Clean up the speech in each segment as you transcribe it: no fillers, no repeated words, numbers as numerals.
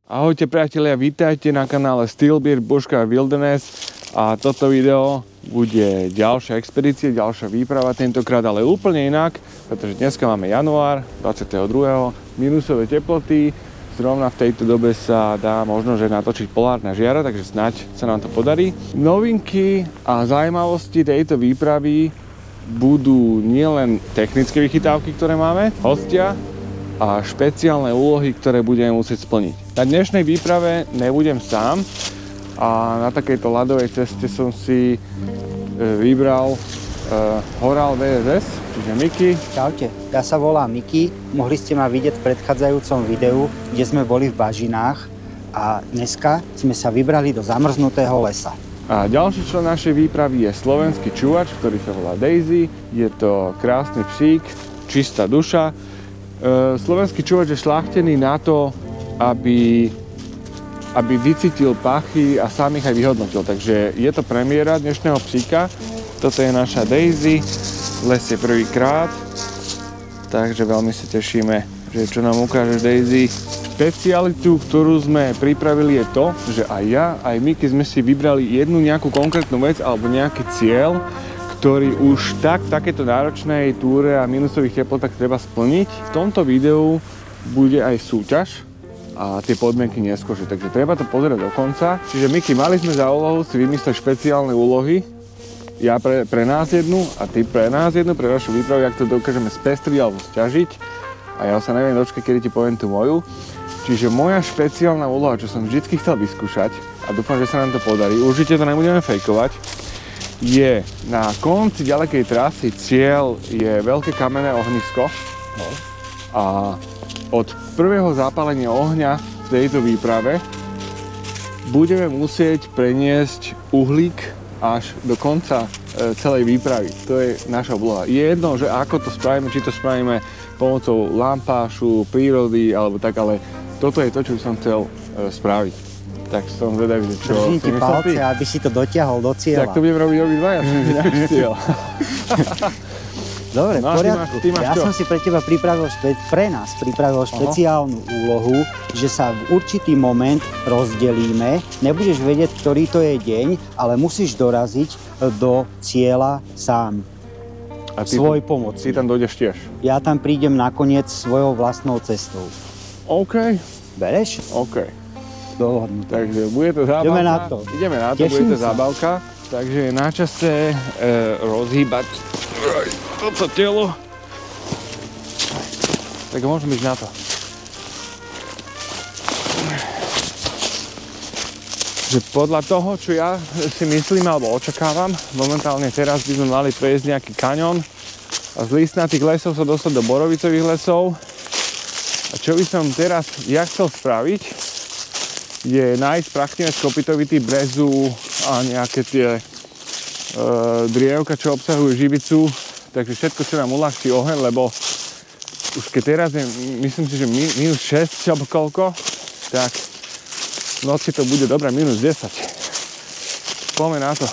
Ahojte priatelia, vítajte na kanále Steelbeard Bushcraft Wilderness a toto video bude ďalšia expedícia, ďalšia výprava, tentokrát ale úplne inak, pretože dneska máme január 22. minusové teploty, zrovna v tejto dobe sa dá možno že natočiť polárna žiara, takže snáď sa nám to podarí. Novinky a zaujímavosti tejto výpravy budú nielen technické vychytávky, ktoré máme, hostia a špeciálne úlohy, ktoré budeme musieť splniť. Na dnešnej výprave nebudem sám a na takejto ľadovej ceste som si vybral Horal VSS, čiže Miky. Čaute, ja sa volám Miky, mohli ste ma vidieť v predchádzajúcom videu, kde sme boli v bažinách a dneska sme sa vybrali do zamrznutého lesa. A ďalší člen našej výpravy je slovenský čuvač, ktorý sa volá Daisy. Je to krásny psík, čistá duša. Slovenský čuvač je šľachtený na to, aby vycítil pachy a sám ich aj vyhodnotil. Takže je to premiéra dnešného psíka. Toto je naša Daisy. Les je prvýkrát. Takže veľmi sa tešíme, že čo nám ukážeš, Daisy. Špecialitu, ktorú sme pripravili, je to, že aj ja, aj my, keď sme si vybrali jednu nejakú konkrétnu vec alebo nejaký cieľ, ktorý už v takéto náročnej túre a minusových teplotách treba splniť. V tomto videu bude aj súťaž a tie podmienky neskôr, takže treba to pozerať do konca. Čiže Miky, mali sme za úlohu si vymyslieť špeciálne úlohy. Ja pre nás jednu a ty pre nás jednu, pre našu výpravu, jak to dokážeme spestriť alebo sťažiť. A ja sa neviem dočkať, kedy ti poviem tú moju. Čiže moja špeciálna úloha, čo som vždycky chcel vyskúšať a dúfam, že sa nám to podarí, určite to nebudeme fejkovať, je na konci ďalekej trasy cieľ je veľké kamenné ohnisko a od prvého zapálenia ohňa v tejto výprave budeme musieť preniesť uhlík až do konca celej výpravy. To je naša úloha. Je jedno, že ako to spravíme, či to spravíme pomocou lampášu, prírody alebo tak, ale toto je to, čo by som chcel spraviť. Tak som zvedavý, že čo... Držím ti palce, aby si to dotiahol do cieľa. Tak to budem robiť obidvaja, že náš cieľ. Dobre, v poriadku. Ja som si pre teba pripravil, pre nás pripravil špeciálnu úlohu, že sa v určitý moment rozdelíme. Nebudeš vedieť, ktorý to je deň, ale musíš doraziť do cieľa sám. A ty svoj pomoc. Ty tam dojdeš tiež? Ja tam prídem nakoniec svojou vlastnou cestou. OK. Bereš? OK. Dohodnuté. Takže bude to zábavka. Ideme na to. Ideme na to, Teším bude to sa. zábavka. Takže je na čase rozhýbať toto telo. Tak môžeme ísť na to. Že podľa toho, čo ja si myslím alebo očakávam, momentálne teraz by sme mali prejsť nejaký kaňon a z listnatých lesov sa dostať do borovicových lesov. A čo by som teraz ja chcel spraviť, je nájsť prachtine z kopitovitý brezu a nejaké tie drievka, čo obsahujú živicu. Takže všetko, čo nám uľahčí oheň, lebo už keď teraz je, myslím si, že minus 6 alebo koľko, tak v noci to bude dobré minus 10. Poďme na to.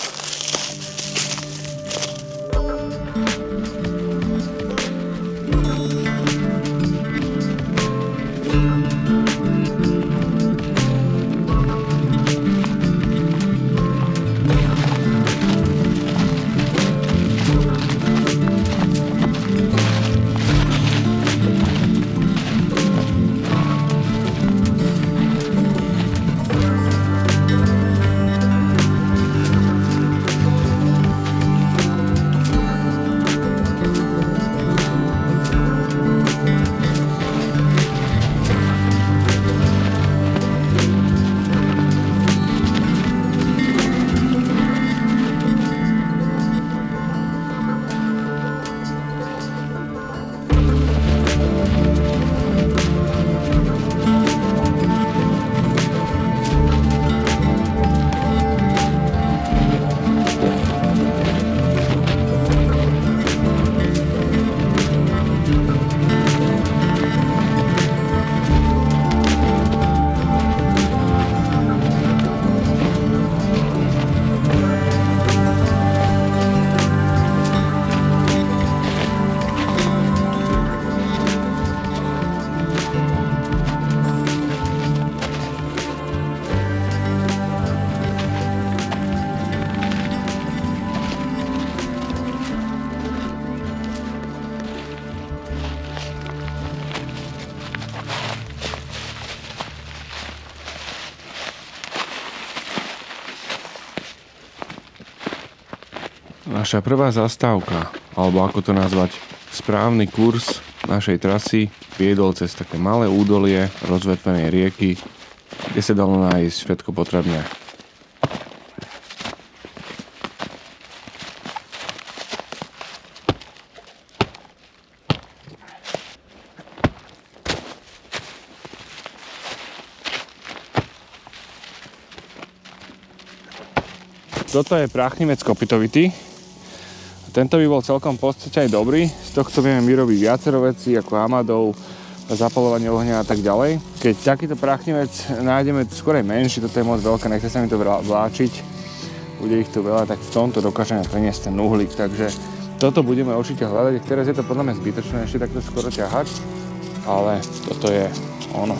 Naša prvá zastávka, alebo ako to nazvať, správny kurz našej trasy viedol cez také malé údolie rozvetvenej rieky, kde sa dalo nájsť všetko potrebné. Toto je práchnivec kopitovitý. Tento by bol celkom v podstate aj dobrý. Z tohto vieme vyrobiť viacero vecí, ako amadov, zapaľovanie ohňa a tak ďalej. Keď takýto práchnivec nájdeme skorej menší, toto je moc veľké, nechce sa mi to vláčiť, bude ich tu veľa, tak v tomto dokážeme preniesť ten uhlík. Takže toto budeme určite hľadať. Teraz je to podľa mňa zbytočné ešte takto skoro ťahať, ale toto je ono.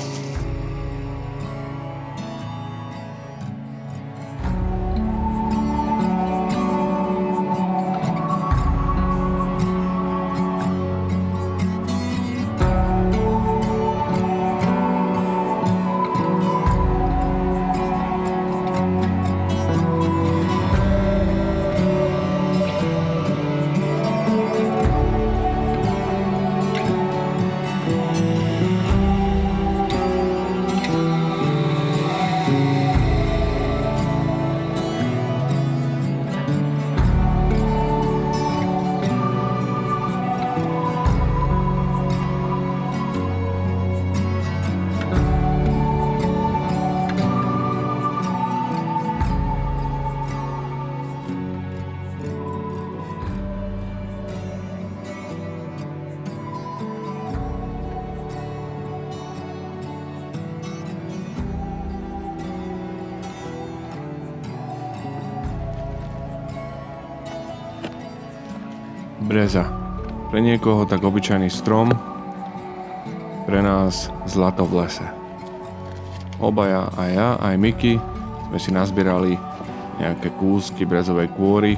Breza. Pre niekoho tak obyčajný strom, pre nás zlato v lese. Obaja, aj ja, aj Miky, sme si nazbierali nejaké kúsky brezovej kôry,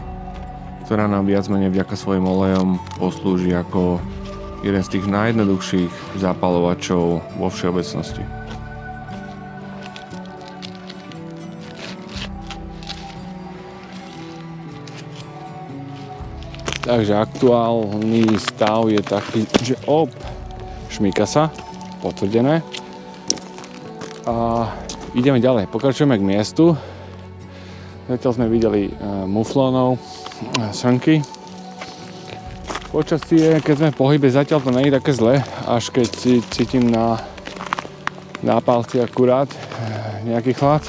ktorá nám viac menej vďaka svojim olejom poslúži ako jeden z tých najjednoduchších zapalovačov vo všeobecnosti. Takže aktuálny stav je taký, že šmýka sa, potvrdené. A ideme ďalej, pokračujeme k miestu. Zatiaľ sme videli muflónov, srnky. Počasie, keď sme v pohybe, zatiaľ to nie je také zle, až keď cítim na palci akurát nejaký chlad.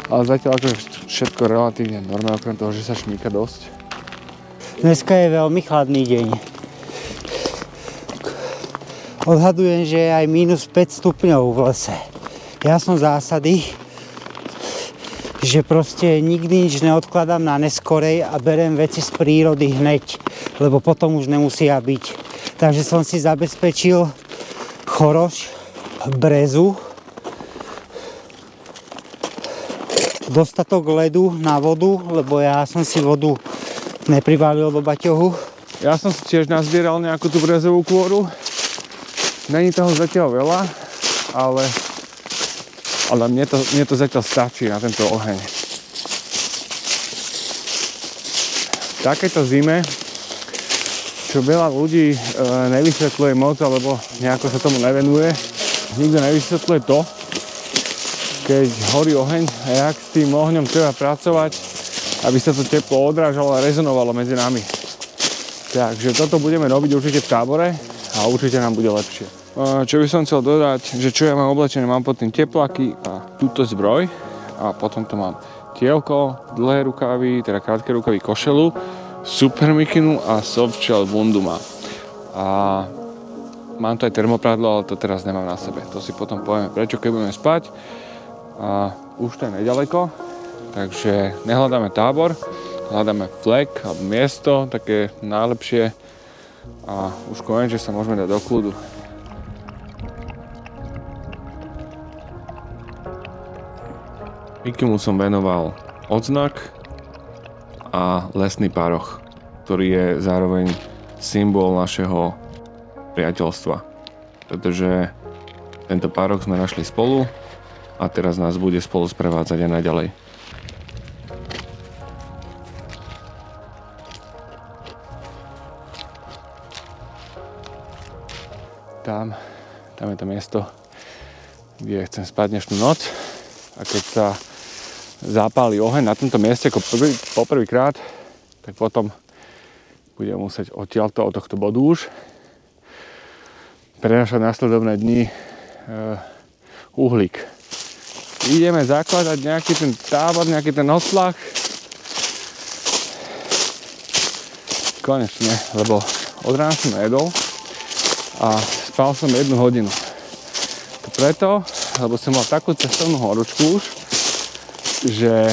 Ale zatiaľ akože všetko relatívne normálne, okrem toho, že sa šmýka dosť. Dneska je veľmi chladný deň. Odhadujem, že je aj minus 5 stupňov v lese. Ja som zásady, že proste nikdy nič neodkladám na neskorej a berem veci z prírody hneď, lebo potom už nemusia byť. Takže som si zabezpečil choroš, brezu, dostatok ledu na vodu, lebo ja som si vodu nepribalil do baťohu. Ja som si tiež nazbieral nejakú tú brezovú kôru. Není toho zatiaľ veľa, ale mne to zatiaľ stačí na tento oheň. V takejto zime, čo veľa ľudí nevysvetľuje moc, alebo nejako sa tomu nevenuje, nikto nevysvetľuje to, keď horí oheň a jak s tým ohňom treba pracovať, aby sa to teplo odrážalo a rezonovalo medzi nami. Takže toto budeme robiť určite v tábore a určite nám bude lepšie. Čo by som chcel dodať, že čo ja mám oblečené, mám pod tým tepláky a túto zbroj a potom to mám tielko, dlhé rukávy, teda krátke rukávy, košelu, super mikinu a softshell bundu mám. A mám tu aj termoprádlo, ale to teraz nemám na sebe. To si potom povieme prečo, keď budeme spať. A už to je nedaleko. Takže nehľadáme tábor, hľadáme flek alebo miesto, také najlepšie a už konečne sa môžeme dať do kľudu. Mikimu som venoval odznak a lesný pároch, ktorý je zároveň symbol našeho priateľstva. Pretože tento pároch sme našli spolu a teraz nás bude spolu sprevádzať aj naďalej. tam je to miesto, kde chcem spať dnešnú noc. A keď sa zapáli oheň na tomto mieste ako poprvýkrát, tak potom budem musieť odtiaľto od tohto bodu už prenašať následovné dni uhlík. Ideme zakladať nejaký ten tábor, nejaký ten odslag. Konečne, lebo od rána som jedol a spal som 1 hodinu. To preto, lebo som mal takú cestovnú horúčku už, že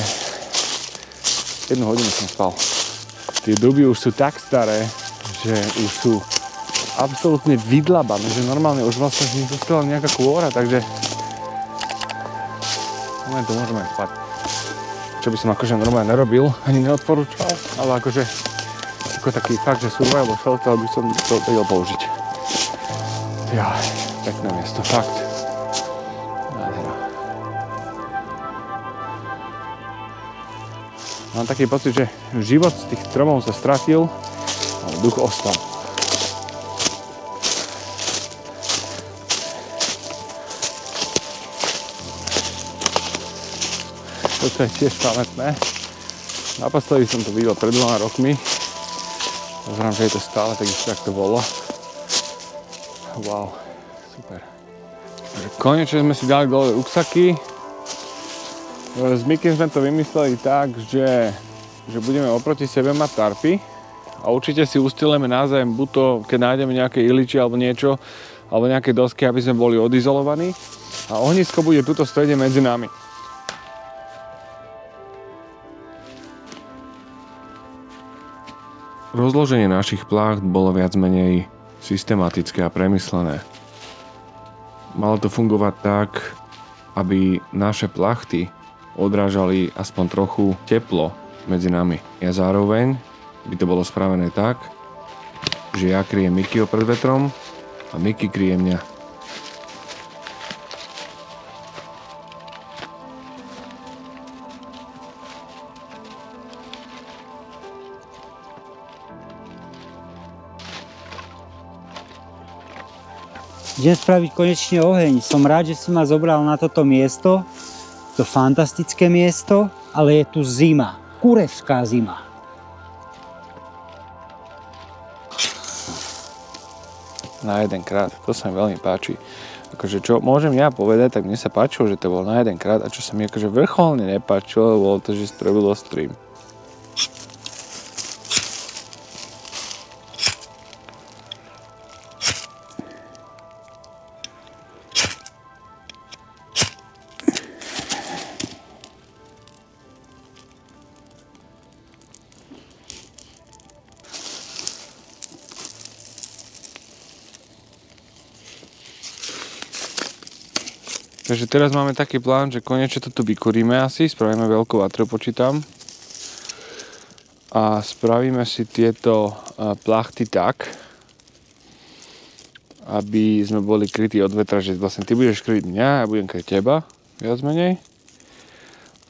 1 hodinu som spal. Tie duby už sú tak staré, že už sú absolútne vydlabané, že normálne už vlastne z nich dostala nejaká kôra, takže tu môžeme aj spať. Čo by som akože normálne nerobil, ani neodporúčal, ale akože ako taký fakt, že survival shelter by som to vedel použiť. Ja, pekné miesto, fakt. Nádhera. Mám taký pocit, že život z tých stromov sa stratil, ale duch ostal. Toto je tiež pamätné. Naposledy som to videl pred 2 rokmi. Pozerám, že je to stále takisto, jak to bolo. Wow, super. Takže konečne sme si dali dole ruksaky. S Mikim sme to vymysleli tak, že budeme oproti sebe mať tarpy. A určite si ustilujeme na zem, buď to, keď nájdeme nejaké iliči alebo niečo, alebo nejaké dosky, aby sme boli odizolovaní. A ohnisko bude tuto v strede medzi nami. Rozloženie našich plácht bolo viac menej systematické a premyslené. Malo to fungovať tak, aby naše plachty odrážali aspoň trochu teplo medzi nami. A zároveň by to bolo spravené tak, že ja kryjem Mikyho pred vetrom a Miky kryje mňa. Idem spraviť konečne oheň. Som rád, že si ma zobral na toto miesto. To fantastické miesto, ale je tu zima. Kurevská zima. Na jedenkrát, to sa mi veľmi páči. Akože čo môžem ja povedať, tak mne sa páčilo, že to bol na jedenkrát, a čo sa mi akože vrcholne nepáčilo, bolo to, že spravilo stream. Takže teraz máme taký plán, že konečne toto vykuríme asi, spravíme veľkú vatru, počítam. A spravíme si tieto plachty tak, aby sme boli krytí od vetra, že vlastne ty budeš kryť mňa, ja budem kryť teba, viac menej.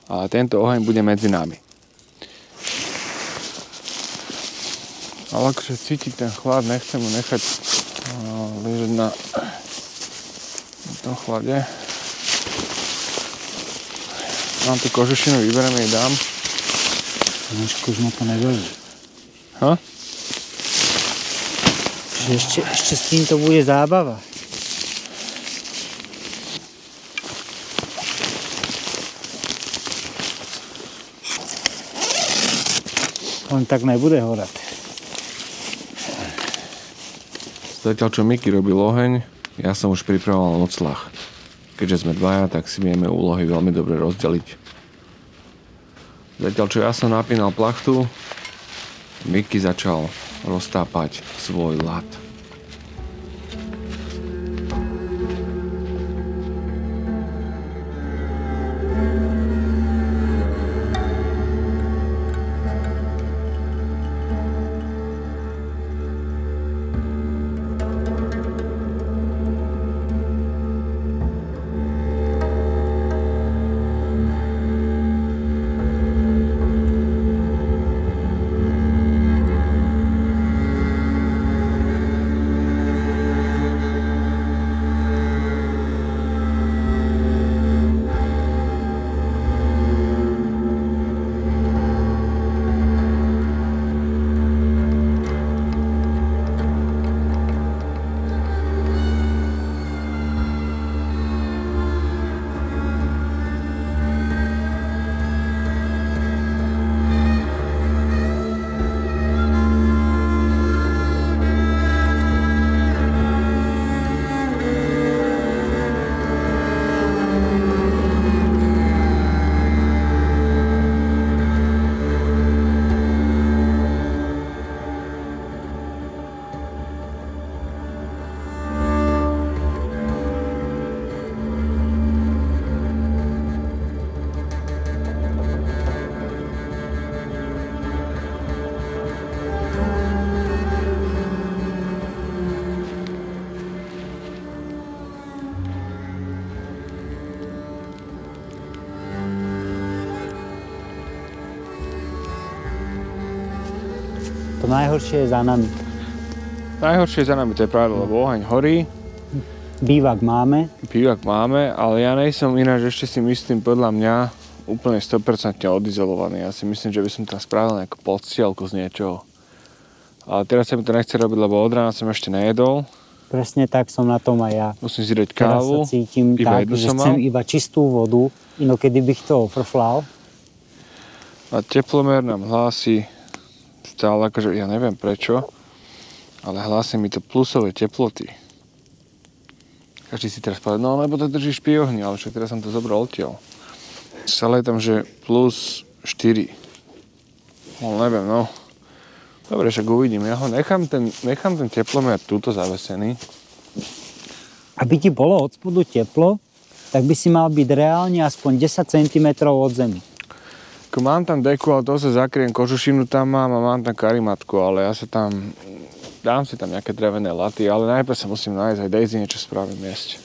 A tento oheň bude medzi nami. Ale akože cítiť ten chlad, nechcem ho nechať ležať na tom chlade. Mám tú kožušinu, vybereme jej dám. Dnešku už ma to nebaví. Ha? Ešte s týmto bude zábava. On tak nebude horať. Zatiaľ čo Miky robil oheň, ja som už pripravoval nocľah. Keďže sme dvaja, tak si vieme úlohy veľmi dobre rozdeliť. Zatiaľ čo ja som napínal plachtu, Miky začal roztápať svoj ľad. To najhoršie je za nami. Najhoršie je za nami, to je pravda, lebo oheň horí. Bývak máme. Ale ja nejsom ináč, ešte si myslím, podľa mňa úplne 100% odizolovaný. Ja si myslím, že by som tam spravil nejakú podstielku z niečoho. Ale teraz sa mi to nechce robiť, lebo od rána som ešte nejedol. Presne tak som na tom aj ja. Musím si dať kávu. Teraz sa cítim iba tak, že chcem iba čistú vodu. Inokedy bych to ofrflal. A teplomer nám hlási stále, akože ja neviem prečo, ale hlási mi to plusové teploty. Každý si teraz povedal, no lebo to držíš pri ohni, ale však teraz som to zobral odtiaľ. Stále je tam, že plus 4. No neviem, no. Dobre, však uvidím. Ja ho nechám ten teplomer túto zavesený. Aby ti bolo od spodu teplo, tak by si mal byť reálne aspoň 10 cm od zemi. Mám tam deku, ale to sa zakriem, kožušinu tam mám a mám tam karimatku, ale ja sa tam, dám si tam nejaké drevené laty, ale najprv sa musím nájsť, aj Daisy niečo spravím jesť.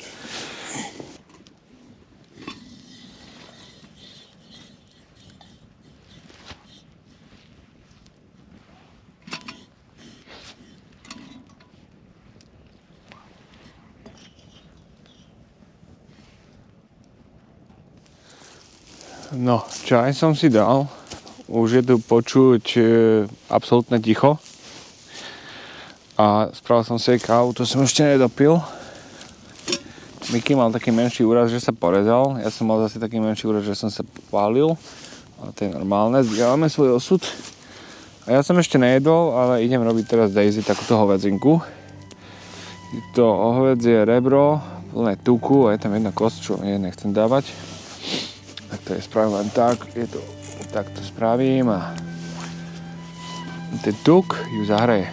No, čaj som si dal. Už je tu počuť absolútne ticho. A spravil som si kávu, to som ešte nedopil. Miky mal taký menší úraz, že sa porezal. Ja som mal zase taký menší úraz, že som sa popálil. Ale to je normálne, zdieľame svoj osud. A ja som ešte nejedol, ale idem robiť teraz Daisy takúto hovedzinku. Je to hovedzie rebro, plné tuku a je tam jedna kosť, čo nechcem dávať. Tak to je spravím len tak, takto spravím a ten tuk ju zahreje.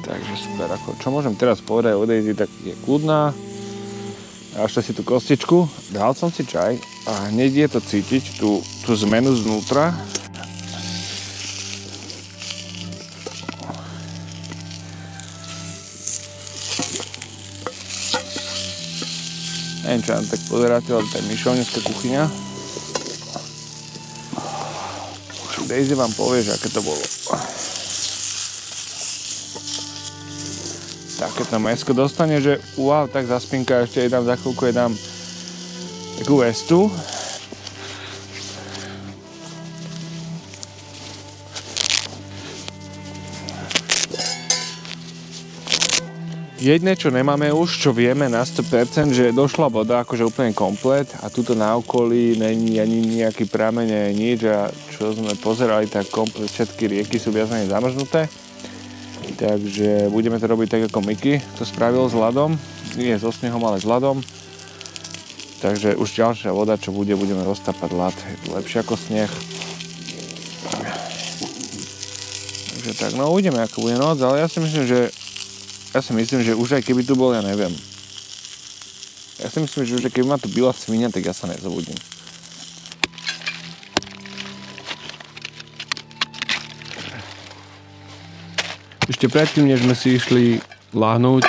Takže super, ako čo môžem teraz povedať o Daisy, tak je kľudná. A ešte si tú kostičku, dal som si čaj a hneď je to cítiť, tú zmenu znútra. Neviem, čo vám tak pozeráte, ale to je myšovnická kuchyňa. Daisy vám povie, že aké to bolo. Takéto mäsko dostane, že wow, tak zaspinka, ešte jej dám za chvíľku, jej dám takú vestu. Jedné, čo nemáme už, čo vieme na 100%, že došla voda akože úplne komplet a tuto na okolí není ani nejaký prameň, ani nič a čo sme pozerali, tak komplet všetky rieky sú viac menej zamrznuté. Takže budeme to robiť tak ako Miky to spravil s ľadom, nie so snehom, ale s ľadom. Takže už ďalšia voda, čo bude, budeme roztápať ľad, je to lepšie ako sneh. Takže tak, no uvidíme, ako bude noc, ale ja si myslím, že už aj keby tu bol, ja neviem. Ja si myslím, že už aj keby ma tu byla svinia, tak ja sa nezobudím. Ešte predtým, než sme si išli láhnuť,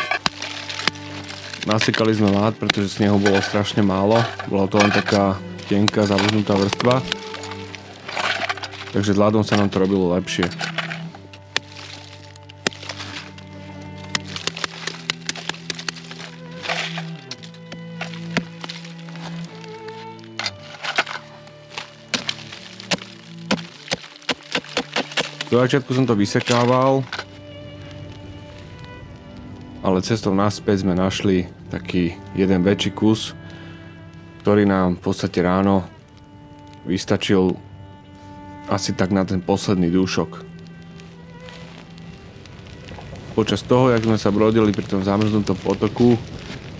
nasekali sme ľad, pretože snehu bolo strašne málo. Bola to len taká tenká, zavlhnutá vrstva. Takže s ľadom sa nám to robilo lepšie. Do začiatku som to vysekával, ale cestou naspäť sme našli taký jeden väčší kus, ktorý nám v podstate ráno vystačil asi tak na ten posledný dúšok. Počas toho, jak sme sa brodili pri tom zamrznutom potoku,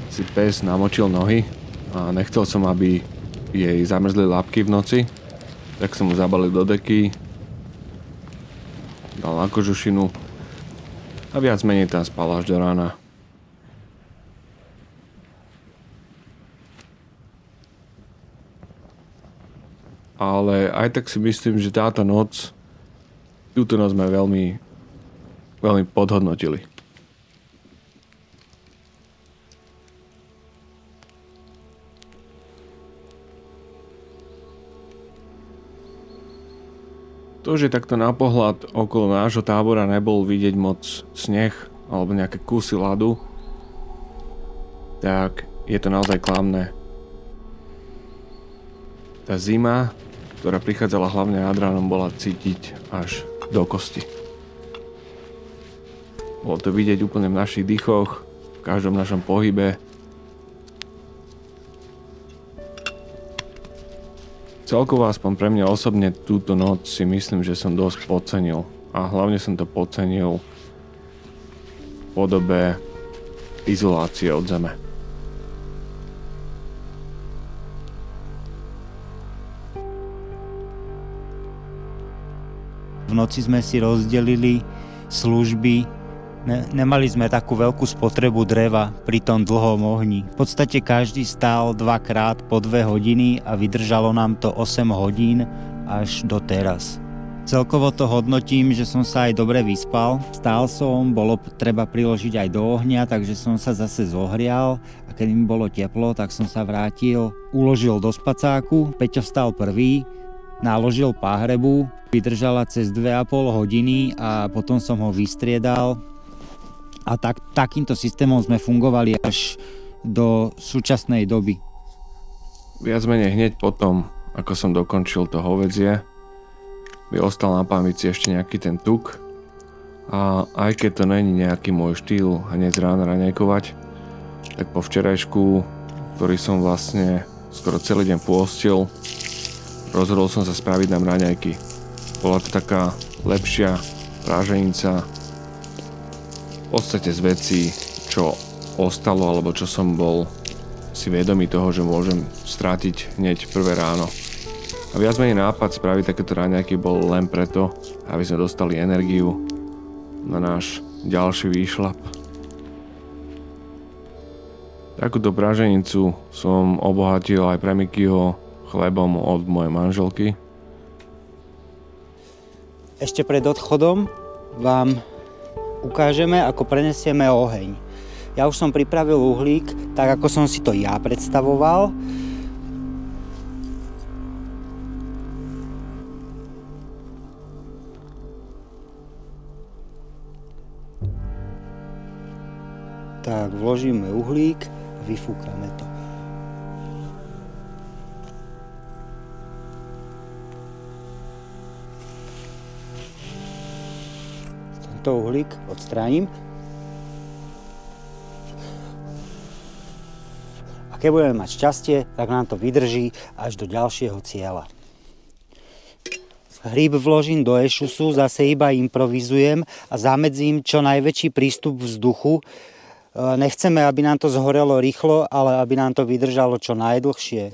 si pes namočil nohy a nechcel som, aby jej zamrzli labky v noci, tak som mu zabalil do deky, dal na kožušinu a viac menej tam spal až do rána. Ale aj tak si myslím, že túto noc sme veľmi, veľmi podhodnotili. To, že takto na pohľad okolo nášho tábora nebol vidieť moc sneh alebo nejaké kusy ľadu, tak je to naozaj klamné. Tá zima, ktorá prichádzala hlavne nad ránom, bola cítiť až do kosti. Bolo to vidieť úplne v našich dýchoch, v každom našom pohybe. Celkovo aspoň pre mňa osobne túto noc si myslím, že som dosť podcenil. A hlavne som to podcenil v podobe izolácie od zeme. V noci sme si rozdelili služby. Nemali sme takú veľkú spotrebu dreva pri tom dlhom ohni. V podstate každý stál 2-krát po 2 hodiny a vydržalo nám to 8 hodín až do teraz. Celkovo to hodnotím, že som sa aj dobre vyspal. Stál som, bolo treba priložiť aj do ohňa, takže som sa zase zohrial a keď mi bolo teplo, tak som sa vrátil, uložil do spacáku. Peťo vstal prvý, naložil páhrebu, vydržala cez 2,5 hodiny a potom som ho vystriedal. A takýmto systémom sme fungovali až do súčasnej doby. Viac menej hneď potom, ako som dokončil to hovädzie, mi ostal na pamäti ešte nejaký ten tuk. A aj keď to není nejaký môj štýl hneď z rána raňajkovať, tak po včerajšku, ktorý som vlastne skoro celý deň pôstil, rozhodol som sa spraviť nám raňajky. Bola to taká lepšia práženica, v podstate z vecí, čo ostalo, alebo čo som bol si vedomý toho, že môžem strátiť hneď prvé ráno. A viac menej nápad spraviť takéto raňajky bol len preto, aby sme dostali energiu na náš ďalší výšľap. Takúto praženicu som obohatil aj pre Mikyho chlebom od mojej manželky. Ešte pred odchodom vám ukážeme, ako prenesieme oheň. Ja už som pripravil uhlík, tak ako som si to ja predstavoval. Tak, vložíme uhlík a vyfúkame to. Tento uhlík odstránim. A keď budeme mať šťastie, tak nám to vydrží až do ďalšieho cieľa. Hríb vložím do ešusu, zase iba improvizujem a zamedzím čo najväčší prístup vzduchu. Nechceme, aby nám to zhorelo rýchlo, ale aby nám to vydržalo čo najdlhšie.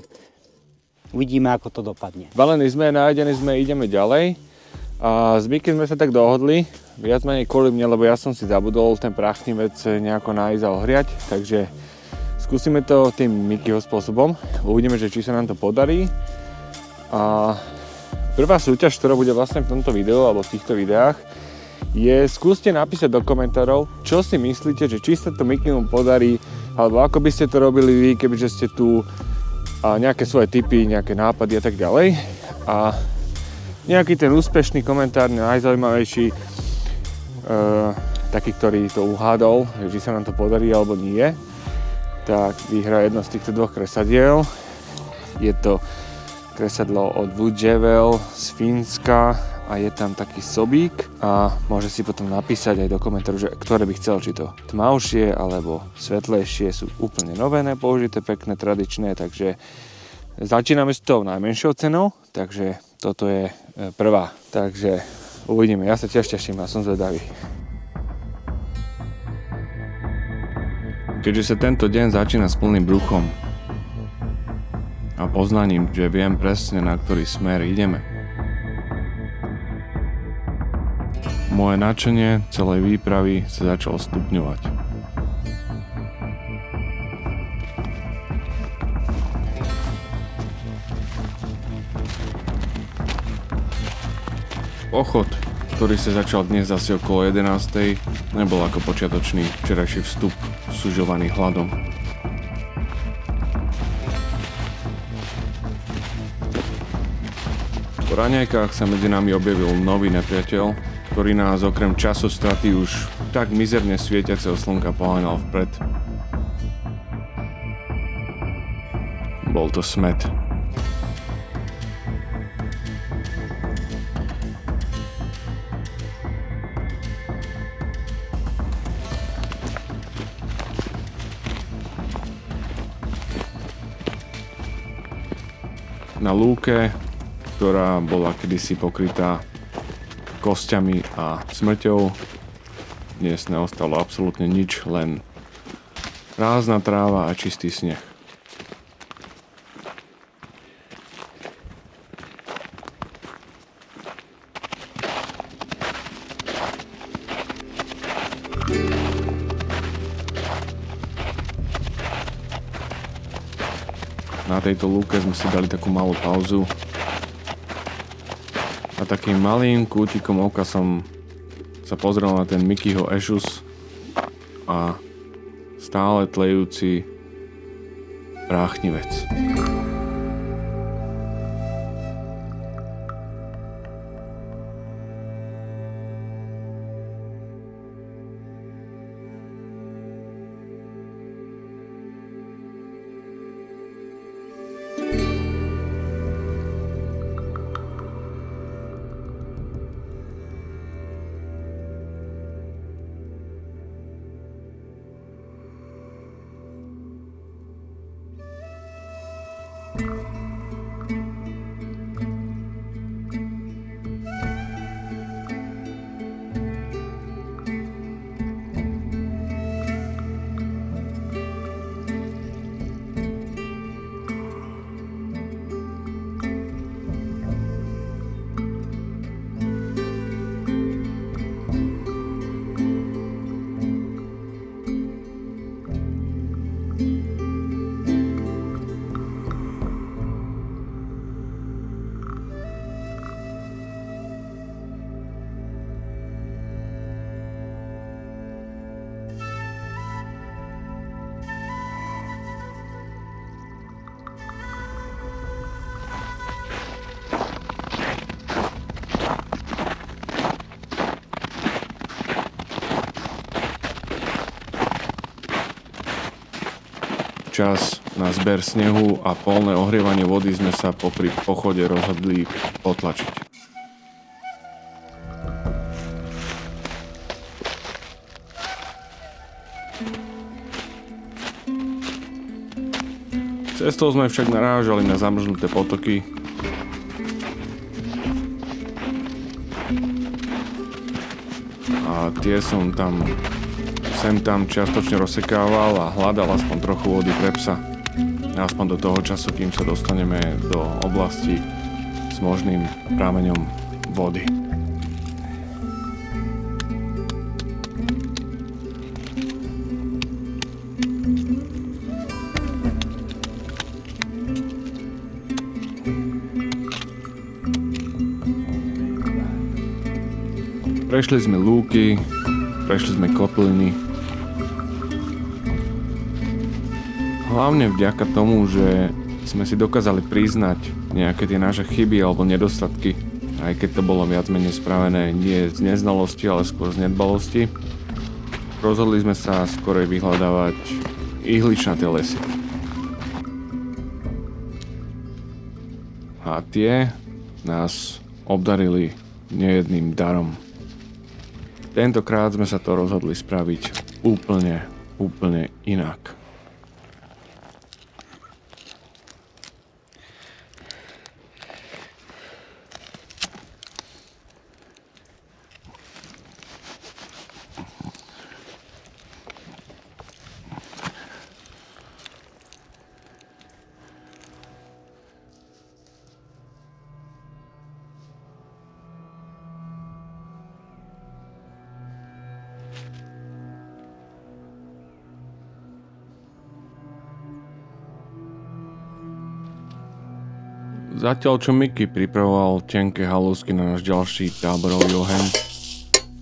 Uvidíme, ako to dopadne. Balení sme, nájdení sme, ideme ďalej. A s Miky sme sa tak dohodli, viac menej kvôli mne, lebo ja som si zabudol ten prachnivec nejako nájsť a ohriať, takže skúsime to tým Mikyho spôsobom. Uvidíme, že či sa nám to podarí. A prvá súťaž, ktorá bude vlastne v tomto videu alebo v týchto videách, je skúste napísať do komentárov, čo si myslíte, že či sa to Mikymu podarí, alebo ako by ste to robili vy, kebyže ste tu nejaké svoje tipy, nejaké nápady a tak ďalej. A nejaký ten úspešný komentár, najzaujímavejší, taký, ktorý to uhádol, že sa nám to podarí alebo nie, tak vyhrá jedno z týchto dvoch kresadiel. Je to kresadlo od Woodjavel z Fínska a je tam taký sobík a môže si potom napísať aj do komentáru, že ktoré by chcel, či to tmavšie alebo svetlejšie, sú úplne nové, nepoužité, pekné, tradičné, takže začíname s tou najmenšou cenou, takže toto je prvá, takže uvidíme, ja sa tiež teším a som zvedavý. Keďže sa tento deň začína s plným bruchom a poznaním, že viem presne, na ktorý smer ideme, moje nadšenie celej výpravy sa začalo stupňovať. Pochod, ktorý sa začal dnes asi okolo 11:00, nebol ako počiatočný včerajší vstup sužovaný hladom. Po raňajkách sa medzi nami objavil nový nepriateľ, ktorý nás okrem časostraty už tak mizerne svietiaceho slnka poháňal vpred. Bol to smet. Na lúke, ktorá bola kedysi pokrytá kostiami a smrťou, dnes neostalo absolútne nič, len prázdna tráva a čistý sneh. Na tejto lúke sme si dali takú malú pauzu a takým malým kútikom oka som sa pozrel na ten Mickeyho ešus a stále tlejúci práchnivec. Čas na zber snehu a polné ohrievanie vody sme sa popri pochode rozhodli potlačiť. Cestou sme však narážali na zamrznuté potoky, a tie som tam sem tam čiastočne rozsekával a hľadal aspoň trochu vody pre psa. Aspoň do toho času, kým sa dostaneme do oblasti s možným prameňom vody. Prešli sme lúky, prešli sme kotliny. Hlavne vďaka tomu, že sme si dokázali priznať nejaké tie naše chyby alebo nedostatky, aj keď to bolo viac menej spravené nie z neznalosti, ale skôr z nedbalosti. Rozhodli sme sa skorej vyhľadávať ihličnaté lesy. A tie nás obdarili nejedným darom. Tentokrát sme sa to rozhodli spraviť úplne inak. Zatiaľ čo Mickey pripravoval tenké halúsky na náš ďalší táborový oheň,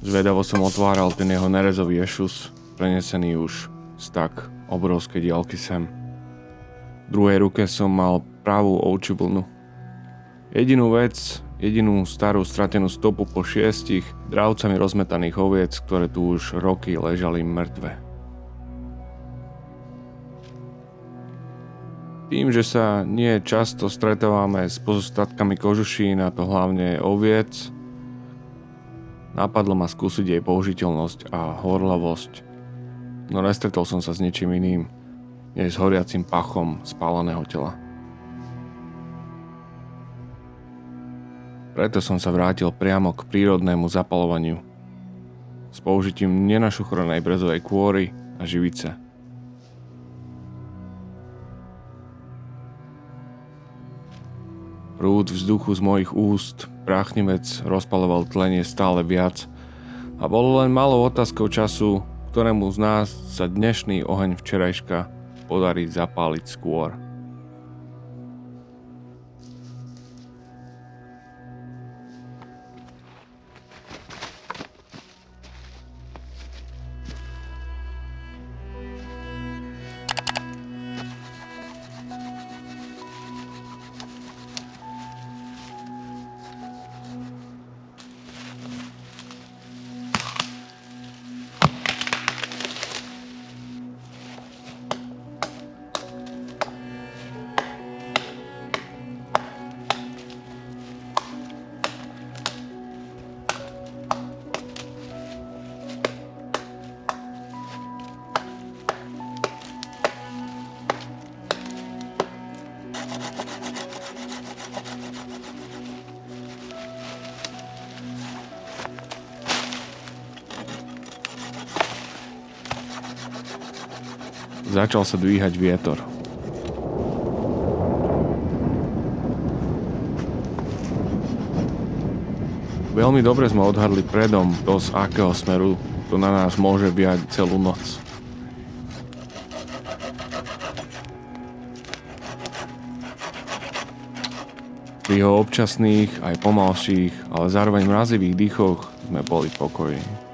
zvedavo som otváral ten jeho nerezový ešus, prenesený už z tak obrovskej diaľky sem. V druhej ruke som mal pravú ovčiu vlnu. Jedinú vec, jedinú starú stratenú stopu po 6 dravcami rozmetaných oviec, ktoré tu už roky ležali mŕtve. Tým, že sa nie často stretávame s pozostatkami kožušín, a to hlavne oviec, napadlo ma skúsiť jej použiteľnosť a horlavosť, no nestretol som sa s ničím iným, než s horiacim pachom spáleného tela. Preto som sa vrátil priamo k prírodnému zapaľovaniu s použitím nenašuchranej brezovej kôry a živice. Prúd vzduchu z mojich úst práchnivec rozpaľoval tlenie stále viac a bolo len malou otázkou času, ktorému z nás sa dnešný oheň včerajška podarí zapáliť skôr. Začal sa dvíhať vietor. Veľmi dobre sme odhadli predom, z akého smeru to na nás môže viať celú noc. Pri jeho občasných, aj pomalších, ale zároveň mrazivých dýchoch sme boli pokojní.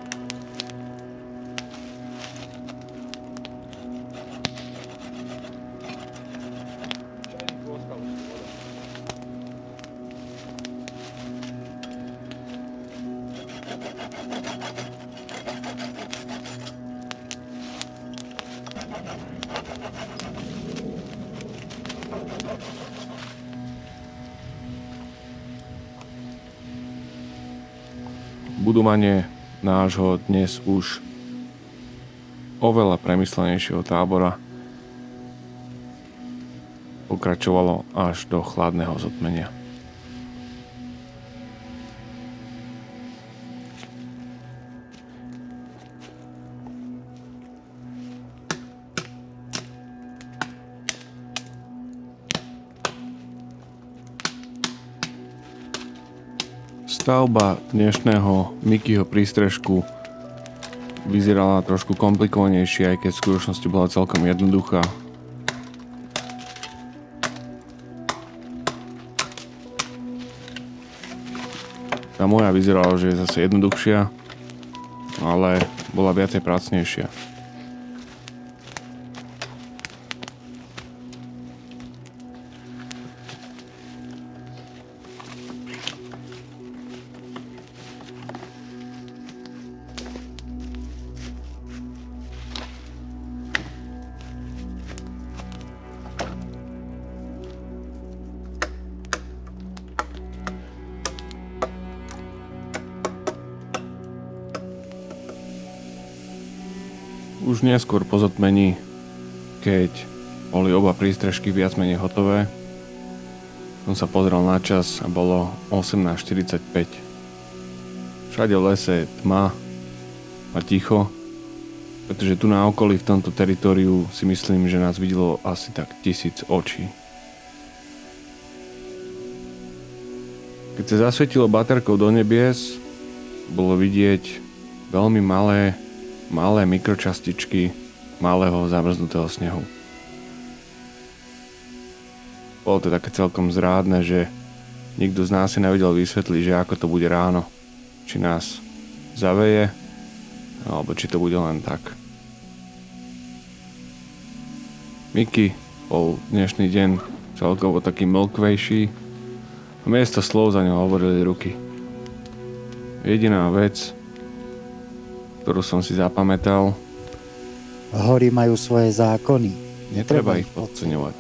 Budovanie nášho dnes už oveľa premyslenejšieho tábora pokračovalo až do chladného zotmenia. Stavba dnešného Mickeyho prístrežku vyzerala trošku komplikovanejšie, aj keď v skutočnosti bola celkom jednoduchá. Tá moja vyzerala, že je zase jednoduchšia, ale bola viacej pracnejšia. Už neskôr po zotmení, keď boli oba prístrežky viac menej hotové, som sa pozrel na čas a bolo 18:45. Všade v lese je tma a ticho, pretože tu na okolí v tomto teritóriu si myslím, že nás videlo asi tak 1000 očí. Keď sa zasvietilo baterkou do nebies, bolo vidieť veľmi malé mikročastičky malého zamrznutého snehu. Bolo to také celkom zrádne, že nikto z nás si nevedel vysvetliť, že ako to bude ráno. Či nás zaveje, alebo či to bude len tak. Mickey bol dnešný deň celkovo taký mlkvejší, A miesto slov za ňou hovorili ruky. Jediná vec, ktorú som si zapamätal, Hory majú svoje zákony. netreba ich podceňovať.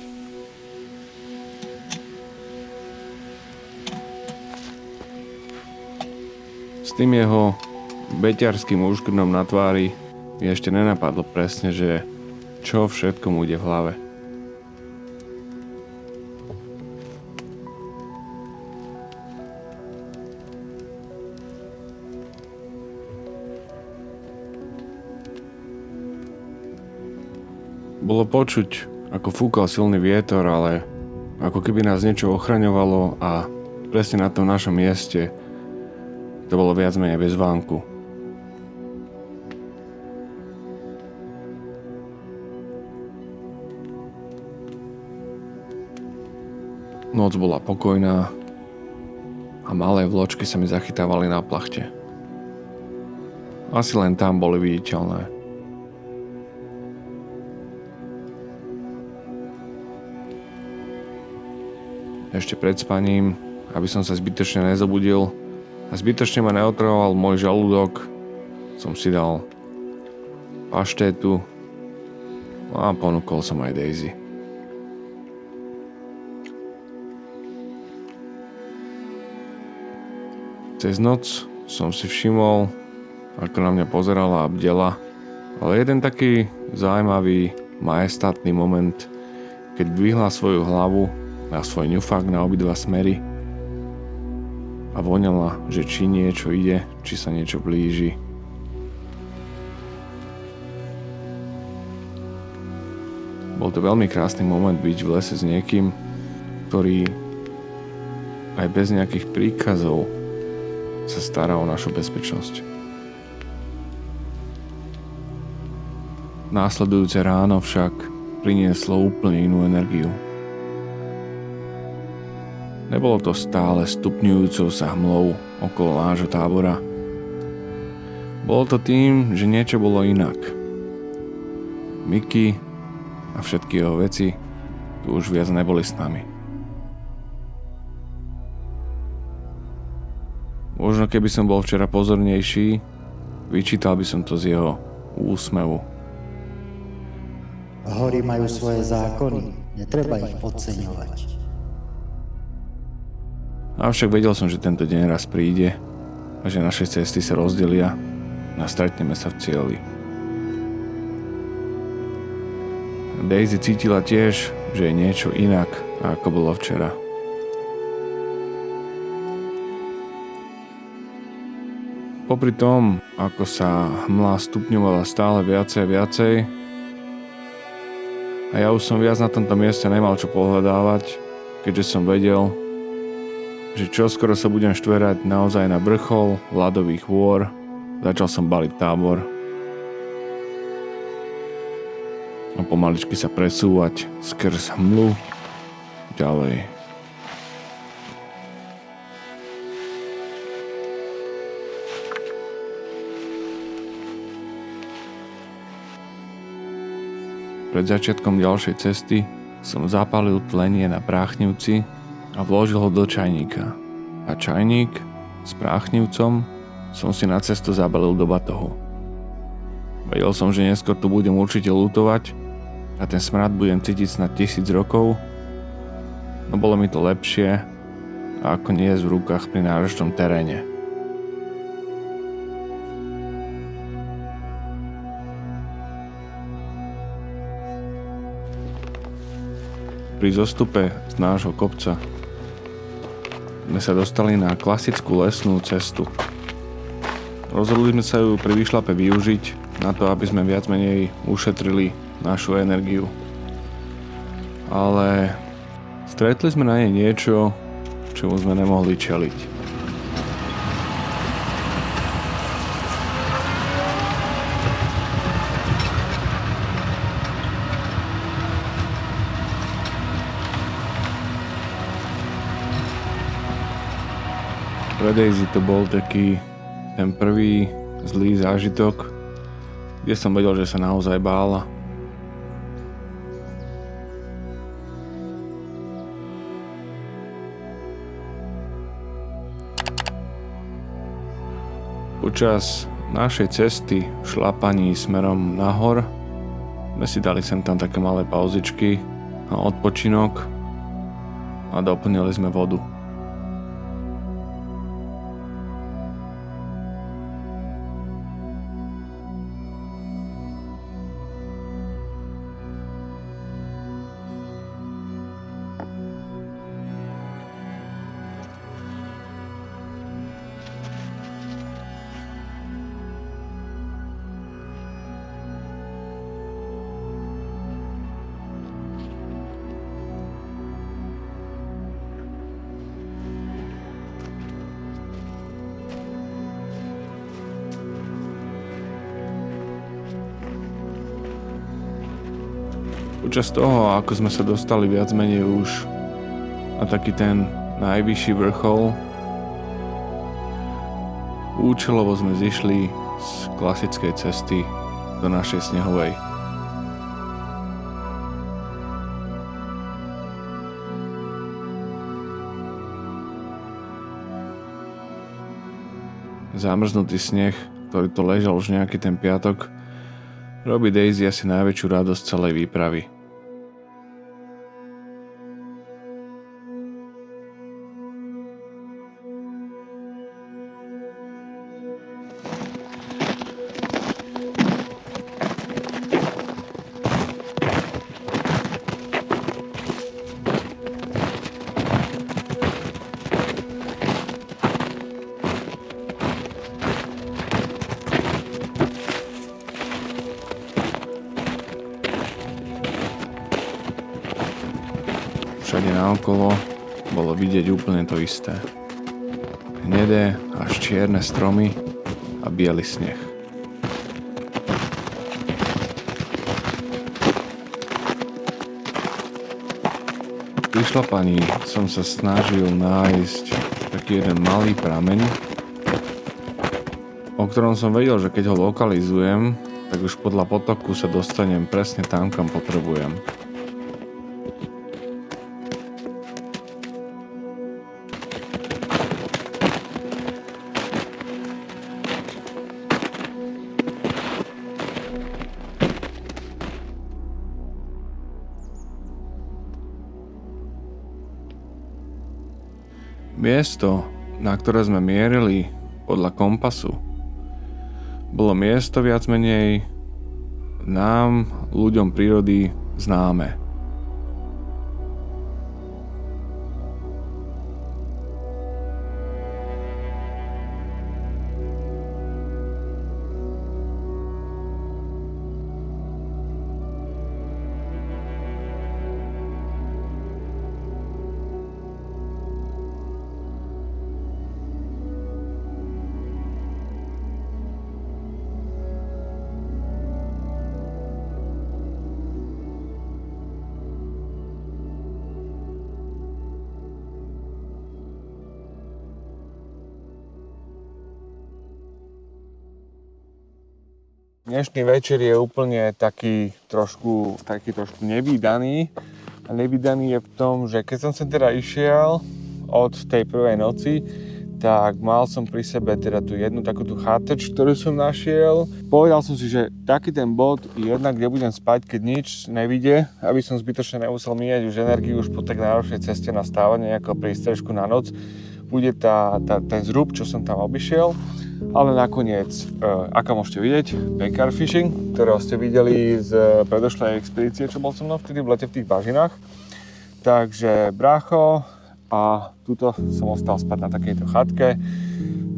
S tým jeho beťarským úškrnom na tvári mi ešte nenapadlo presne, že čo všetko mu ide v hlave. Bolo počuť, ako fúkal silný vietor, ale ako keby nás niečo ochraňovalo a presne na tom našom mieste to bolo viac menej bez vánku. Noc bola pokojná a malé vločky sa mi zachytávali na plachte. Asi len tam boli viditeľné. Ešte pred spaním, aby som sa zbytočne nezobudil a zbytočne ma neotravoval môj žalúdok, som si dal paštétu a ponúkol som aj Daisy. Cez noc som si všimol, ako na mňa pozerala a bdela, ale jeden taký zaujímavý, majestátny moment, keď dvihla svoju hlavu na svoj ňufák na obidva smery a voňala, že či niečo ide, či sa niečo blíži. Bol to veľmi krásny moment byť v lese s niekým, ktorý aj bez nejakých príkazov sa stará o našu bezpečnosť. Následujúce ráno však prinieslo úplne inú energiu. Nebolo to stále stupňujúcou sa hmlou okolo nášho tábora. Bolo to tým, že niečo bolo inak. Mickey a všetky jeho veci tu už viac neboli s nami. Možno keby som bol včera pozornejší, vyčítal by som to z jeho úsmevu. Hory majú svoje zákony, netreba ich podceňovať. Avšak vedel som, že tento deň raz príde a že naše cesty sa rozdelia a stretneme sa v cieli. Daisy cítila tiež, že je niečo inak, ako bolo včera. Popri tom, ako sa hmla stupňovala stále viacej a viacej, a ja už som viac na tomto mieste nemal čo pohľadávať, keďže som vedel, že čoskoro sa budem štverať naozaj na vrchol ľadových hôr, začal som baliť tábor a pomaličky sa presúvať skrz hmlu ďalej. Pred začiatkom ďalšej cesty som zapálil tlenie na práchnivci a vložil ho do čajníka. A čajník s práchnivcom som si na cestu zabalil do batohu. Vedel som, že neskôr tu budem určite lutovať a ten smrad budem cítiť snad 1000 rokov, no bolo mi to lepšie, ako niesť v rukách pri náročnom teréne. Pri zostupe z nášho kopca sme sa dostali na klasickú lesnú cestu. Rozhodli sme sa ju pri výšľape využiť na to, aby sme viac menej ušetrili našu energiu. Ale stretli sme na nej niečo, čomu sme nemohli čeliť. Pre Daisy to bol taký ten prvý zlý zážitok, kde som vedel, že sa naozaj bála. Počas našej cesty v šlapaní smerom nahor sme si dali sem tam také malé pauzičky na odpočinok a doplnili sme vodu. Počas toho, ako sme sa dostali viac menej už na taký ten najvyšší vrchol, účelovo sme zišli z klasickej cesty do našej snehovej. Zamrznutý sneh, ktorý to ležal už nejaký ten piatok, robí Daisy asi najväčšiu radosť celej výpravy. Všade naokolo bolo vidieť úplne to isté. Hnedé až čierne stromy a biely sneh. Pri šlapaní som sa snažil nájsť taký jeden malý prameň, o ktorom som vedel, že keď ho lokalizujem, tak už podľa potoku sa dostanem presne tam, kam potrebujem. Miesto, na ktoré sme mierili podľa kompasu, bolo miesto viac menej nám, ľuďom prírody, známe. Dnešný večer je úplne taký trošku nevídaný. A nevídaný je v tom, že keď som sem teda išiel od tej prvej noci, tak mal som pri sebe teda tú jednu takúto chatrč, ktorú som našiel. Povedal som si, že taký ten bod jednak, kde budem spať, keď nič nevidie, aby som zbytočne nemusel míňať už energiu už po tak náročnej ceste na stávanie nejakého prístrežku na noc. Bude ten zrub, čo som tam obišiel. Ale nakoniec, ako môžete vidieť, backcountry fishing, ktorého ste videli z predošlej expedície, čo bol so mnou vtedy v lete v tých bažinách. Takže brácho, a tuto som ostal spať na takejto chatke.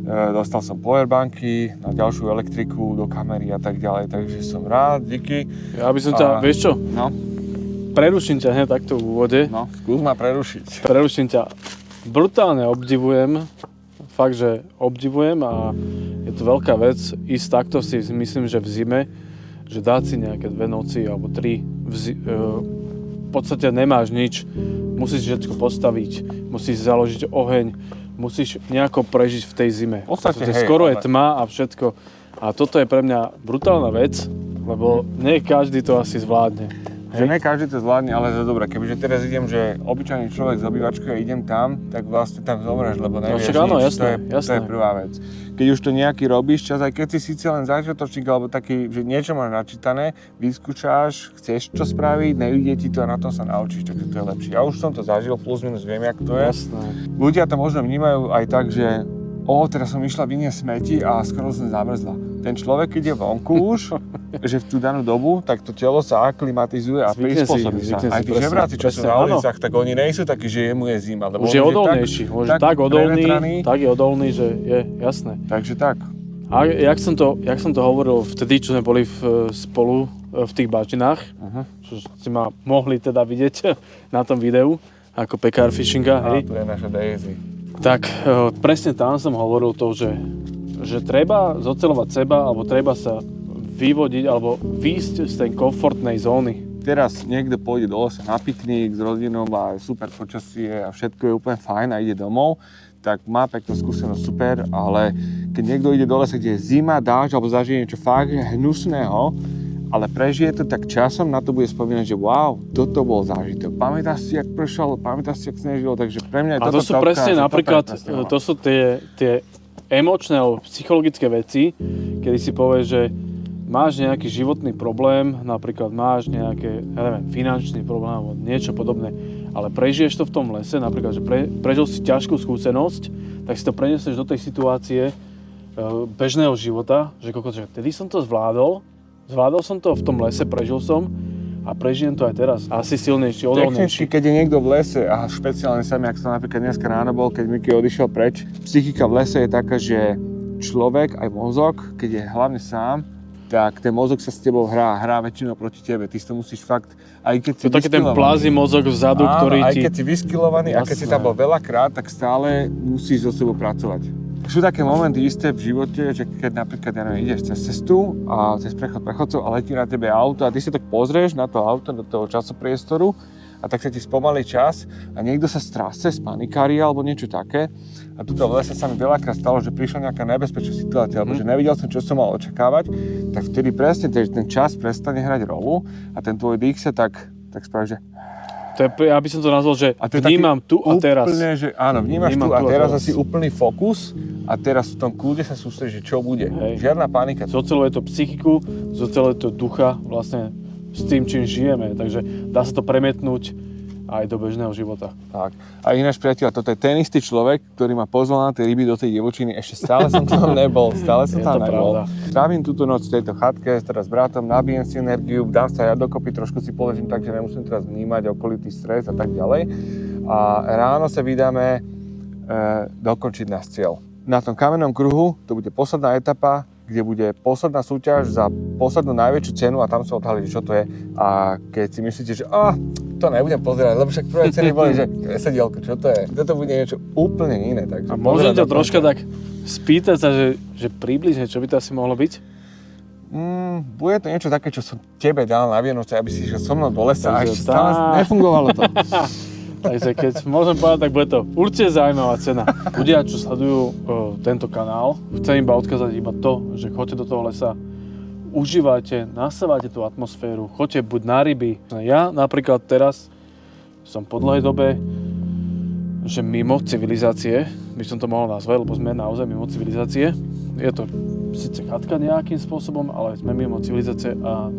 Dostal som powerbanky na ďalšiu elektriku do kamery a tak ďalej, takže som rád, díky. Ja by som ťa, vieš čo? No? Preruším ťa hneď takto v úvode. No, skús ma prerušiť. Preruším ťa. Brutálne obdivujem, fakt, že obdivujem a je to veľká vec ísť takto, si myslím, že v zime, že dať si nejaké 2 noci alebo 3 v podstate nemáš nič, musíš všetko postaviť, musíš založiť oheň, musíš nejako prežiť v tej zime. Skoro je tma a všetko. A toto je pre mňa brutálna vec, lebo nie každý to asi zvládne. Že ne každý to zvládne, ale to dobré. Kebyže teraz idem, že obyčajný človek z obývačky a idem tam, tak vlastne tam zomreš, lebo nevieš nič. To je prvá vec. Keď už to nejaký robíš čas, aj keď si síce len začiatočník, alebo taký, že niečo máš načítané, vyskúšaš, chceš čo spraviť, nevidie ti to a na tom sa naučíš, takže to je lepšie. Ja už som to zažil, plus minus viem, jak to je. Jasné. Ľudia to možno vnímajú aj tak, že teraz som išla vyniesť smeti a skoro som zamrzla. Ten človek, keď je vonku už, že v tú danú dobu, tak to telo sa aklimatizuje a prispôsobí sa. Aj tí žebráci, čo sú na ulicách, tak oni nejsú takí, že jemu je zima. Už je odolnejší, už tak odolný, tak je odolný, že je jasné. Takže tak. A jak som to hovoril vtedy, čo sme boli spolu v tých bačinách, čo ste ma mohli teda vidieť na tom videu, ako pekár fishinga, hej. To je naša Daisy. Tak presne tam som hovoril to, že treba zocelovať seba, alebo treba sa vyvodiť, alebo výjsť z tej komfortnej zóny. Teraz niekto pôjde do lesa na pikník s rodinou a je super počasie a všetko je úplne fajn a ide domov, tak má peknú skúsenosť, super, ale keď niekto ide do lesa, kde je zima, dážď alebo zažije niečo fakt hnusného, ale prežije to, tak časom na to bude spomínať, že wow, toto bol zážitok. Pamätáš si, jak pršalo, pamätáš si, jak snežilo, takže pre mňa je toto to sú presne napríklad, to sú tie emočné alebo psychologické veci, kedy si povieš, že máš nejaký životný problém, napríklad máš nejaké, finančný problém alebo niečo podobné, ale prežiješ to v tom lese, napríklad, že prežil si ťažkú skúsenosť, tak si to preniesieš do tej situácie bežného života, že vtedy som to zvládol som to v tom lese, prežil som a prežijem to aj teraz. Asi silnejší, odolnejší. Technicky, keď je niekto v lese a špeciálne sami, ak som napríklad dneska ráno bol, keď Miky odišiel preč, psychika v lese je taká, že človek, aj mozog, keď je hlavne sám, tak ten mozog sa s tebou hrá väčšinou proti tebe. Ty si to musíš fakt, aj keď si to taký ten plazí mozog vzadu, ktorý aj keď si vyskylovaný, a keď si tam bol veľakrát, tak stále musíš so sebou pracovať. Sú také momenty isté v živote, že keď napríklad ideš cez cestu a cez prechod prechodcov a letí na tebe auto a ty si tak pozrieš na to auto, do toho časopriestoru a tak sa ti spomalí čas a niekto sa strase, spanikári alebo niečo také. A tuto v lese sa mi veľakrát stalo, že prišla nejaká nebezpečná situácia, alebo že nevidel som, čo som mal očakávať, tak vtedy presne ten čas prestane hrať rolu a ten tvoj dých sa tak spraví, že... Ja by som to nazval, že vnímam tu a teraz. Úplne, že áno, vnímaš tu a teraz asi úplný fokus a teraz v tom kľude sa sústredíš, čo bude. Hej. Žiadna panika. Zoceluje to psychiku, zoceluje to ducha vlastne s tým, čím žijeme. Takže dá sa to premietnúť aj do bežného života. Tak. A ináč, priateľ, toto je ten istý človek, ktorý ma pozval na tie ryby do tej divočiny. Ešte stále som tam nebol, nebol. Trávim túto noc v tejto chatke, teraz s bratom, nabijem si energiu, dám sa ja dokopy, trošku si položím tak, že nemusím teraz vnímať okolitý stres a tak ďalej. A ráno sa vydáme dokončiť náš cieľ. Na tom kamennom kruhu to bude posledná etapa, kde bude posledná súťaž za poslednú najväčšiu cenu a tam sa odhalí, čo to je. A keď si myslíte, že to nebudem pozerať, lebo však prvé ceny boli, že vesedielko, čo to je? Toto bude niečo úplne iné. Takže a môžem ťa troška tak spýtať sa, že približne, čo by to asi mohlo byť? Bude to niečo také, čo som tebe dal na Vianoce, aby si išiel so mnou do lesa a ešte stále nefungovalo to. Takže keď môžem povedať, tak bude to určite zaujímavá cena. Ľudia, čo sledujú tento kanál, chcem iba odkázať iba to, že choďte do toho lesa, užívajte, nasávajte tú atmosféru, choďte buď na ryby. Ja napríklad teraz som po dlhej dobe, že mimo civilizácie, by som to mohol nazvať, lebo sme naozaj mimo civilizácie. Je to síce chatka nejakým spôsobom, ale sme mimo civilizácie a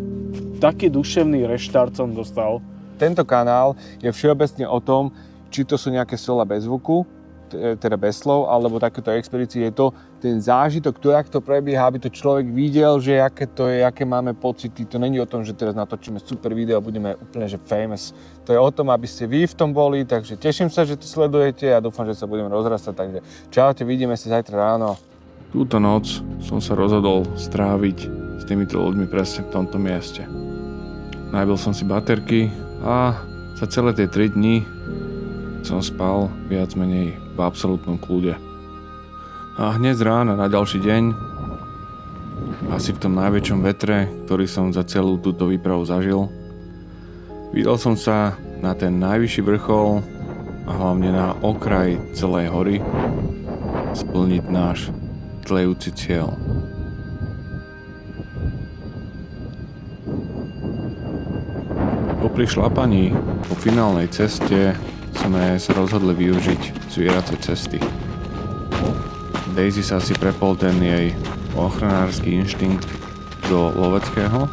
taký duševný reštart som dostal. Tento kanál je všeobecne o tom, či to sú nejaké sela bez zvuku, teda bez slov, alebo takéto expedície. Je to ten zážitok, to, jak to prebieha, aby to človek videl, že aké to je, aké máme pocity. To není o tom, že teraz natočíme super video a budeme úplne že famous. To je o tom, aby ste vy v tom boli, takže teším sa, že to sledujete a dúfam, že sa budeme rozrastať. Takže čaute, vidíme sa zajtra ráno. Túto noc som sa rozhodol stráviť s týmito ľuďmi presne v tomto mieste. Nabil som si baterky a za celé tie 3 dni som spal viac menej v absolútnom kľude. A hneď z rána na ďalší deň, asi v tom najväčšom vetre, ktorý som za celú túto výpravu zažil, vydal som sa na ten najvyšší vrchol a hlavne na okraj celej hory splniť náš tlejúci cieľ. Pri šlapaní po finálnej ceste sme sa rozhodli využiť zvieracie cesty. Daisy sa si prepol ten jej ochranársky inštinkt do loveckého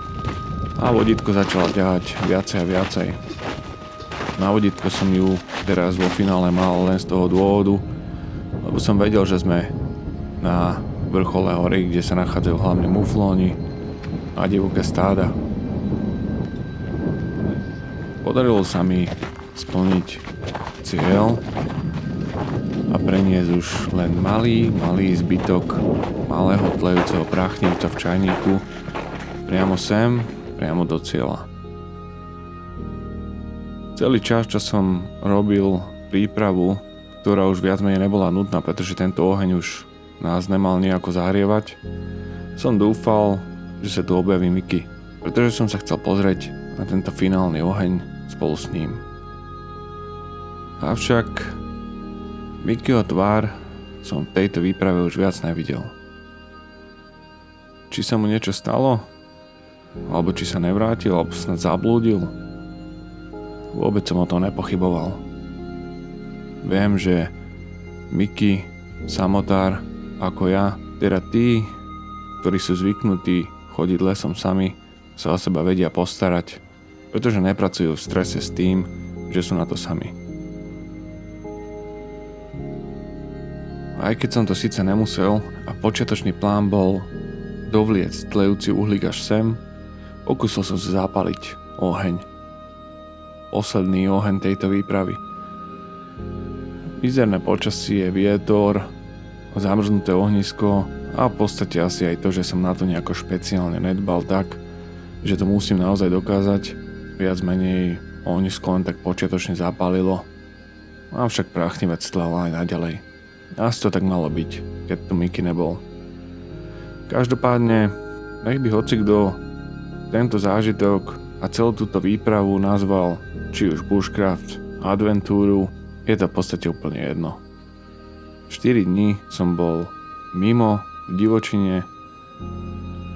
a vodítko začala ťahať viacej a viacej. Na vodítko som ju teraz vo finále mal len z toho dôvodu, lebo som vedel, že sme na vrchole hory, kde sa nachádzajú hlavne muflóni a divoké stáda. Podarilo sa mi splniť cieľ a preniesť už len malý zbytok malého tlejúceho práchnivca v čajníku priamo sem, priamo do cieľa. Celý čas, čo som robil prípravu, ktorá už viac menej nebola nutná, pretože tento oheň už nás nemal nejako zahrievať, som dúfal, že sa tu objaví Mickey, pretože som sa chcel pozrieť na tento finálny oheň spolu s ním. Avšak Mickeyho tvár som v tejto výprave už viac nevidel. Či sa mu niečo stalo? Alebo či sa nevrátil, alebo snad zablúdil? Vôbec som o tom nepochyboval. Viem, že Mickey, samotár, ako ja, teda tí, ktorí sú zvyknutí chodiť lesom sami, sa o seba vedia postarať, pretože nepracujú v strese s tým, že sú na to sami. Aj keď som to síce nemusel a počiatočný plán bol dovliecť tlejúci uhlík až sem, pokúsil som sa zapaliť oheň. Posledný oheň tejto výpravy. Mizerné počasie, vietor, zamrznuté ohnisko a v podstate asi aj to, že som na to nejako špeciálne nedbal tak, že to musím naozaj dokázať. Viac menej ohnisko len tak počiatočne zapálilo, avšak práchnivec tlel aj naďalej. Asi to tak malo byť, keď tu Mickey nebol. Každopádne, nech by hocikdo tento zážitok a celú túto výpravu nazval či už bushcraft, adventúru, je to v podstate úplne jedno. 4 dní som bol mimo, v divočine,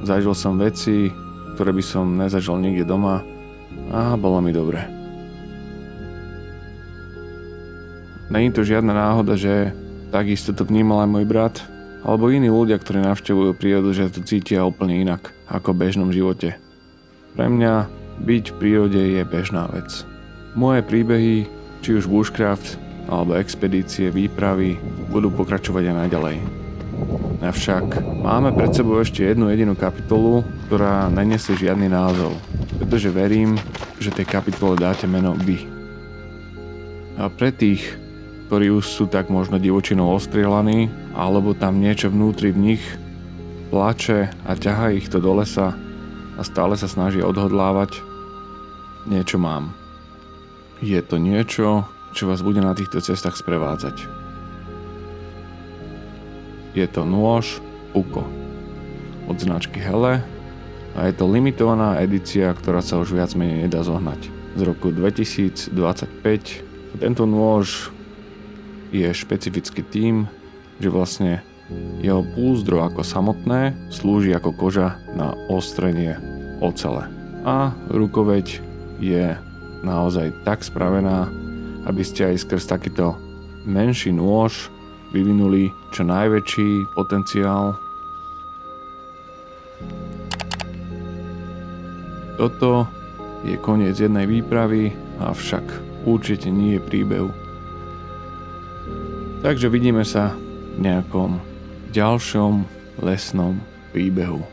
zažil som veci, ktoré by som nezažil nikde doma a bolo mi dobre. Není to žiadna náhoda, že takisto to vnímal aj môj brat, alebo iní ľudia, ktorí navštevujú prírodu, že to cítia úplne inak ako v bežnom živote. Pre mňa byť v prírode je bežná vec. Moje príbehy, či už bushcraft, alebo expedície, výpravy, budú pokračovať aj naďalej. Avšak máme pred sebou ešte jednu jedinú kapitolu, ktorá nenesie žiadny názov, pretože verím, že tej kapitole dáte meno Vy. A pre tých, ktorí už sú tak možno divočinou ostrielaní, alebo tam niečo vnútri v nich plače a ťahá ich to do lesa a stále sa snaží odhodlávať, niečo mám. Je to niečo, čo vás bude na týchto cestách sprevádzať. Je to nôž Puko od značky Hele a je to limitovaná edícia, ktorá sa už viac menej nedá zohnať. Z roku 2025. Tento nôž je špecifický tým, že vlastne jeho púzdro ako samotné slúži ako koža na ostrenie ocele. A rukoveď je naozaj tak spravená, aby ste aj skrz takýto menší nôž vyvinuli čo najväčší potenciál. Toto je koniec jednej výpravy, avšak určite nie je príbehu. Takže vidíme sa v nejakom ďalšom lesnom príbehu.